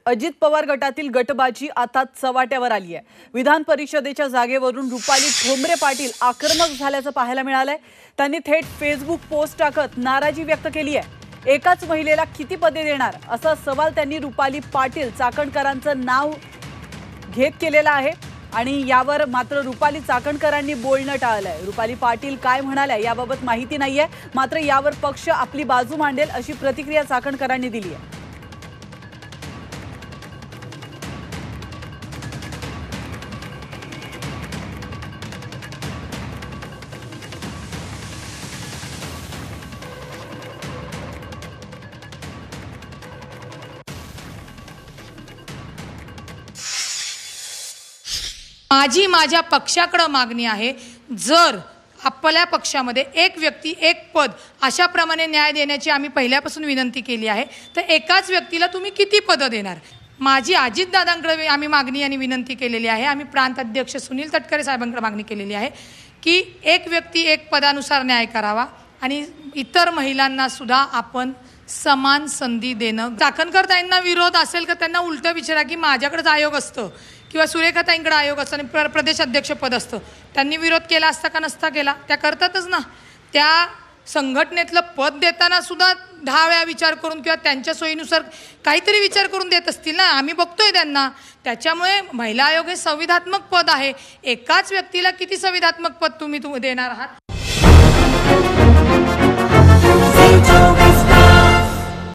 अजित पवार गटातील गटबाजी आता चव्हाट्यावर आली आहे। विधान परिषदेच्या जागेवरून रुपाली ठोंबरे पाटील आक्रमक झाल्याचं पाहायला मिळालंय। त्यांनी थेट फेसबुक पोस्ट टाकत नाराजी व्यक्त केली आहे। एकाच महिलेला किती पदे देणार असा सवाल त्यांनी रुपाली पाटील चाकणकरांचं नाव घेत केलेला आहे आणि यावर मात्र रुपाली चाकणकरांनी बोलणं टाळलंय। रुपाली पाटील काय म्हणाल्या याबाबत माहिती नाहीये, मात्र यावर पक्ष आपली बाजू मांडेल अशी प्रतिक्रिया चाकणकरांनी दिली आहे। माझ्या पक्षाकडे मागणी आहे, जर आपल्या पक्षामध्ये एक व्यक्ती एक पद अशा प्रमाणे न्याय देण्याची आम्ही पहिल्यापासून विनंती केली आहे, तर एकाच व्यक्तीला तुम्ही किती पद देणार। माझी अजितदादांकडे आम्ही मागणी आणि विनंती केलेली आहे। आम्ही प्रांत अध्यक्ष सुनील तटकरे साहेबांकडे मागणी केलेली आहे की एक व्यक्ती एक पदानुसार न्याय करावा आणि इतर महिलांना सुद्धा आपण समान संधी देणं। चाकणकरताईंना विरोध असेल तर त्यांना उलटं विचारा की माझ्याकडेच आयोग असतं किंवा सुरेखाताईंकडे आयोग असतं आणि प्रदेश अध्यक्ष पद असतं, त्यांनी विरोध केला असता का नसता केला? त्या करतातच ना। त्या संघटनेतलं पद देताना सुद्धा 10 वेळा विचार करून किंवा त्यांच्या सोयीनुसार काहीतरी विचार करून देत असतील ना। आम्ही बघतोय त्यांना। त्याच्यामुळे महिला आयोग हे संविधात्मक पद आहे। एकाच व्यक्तीला किती संविधात्मक पद तुम्ही देणार आहात?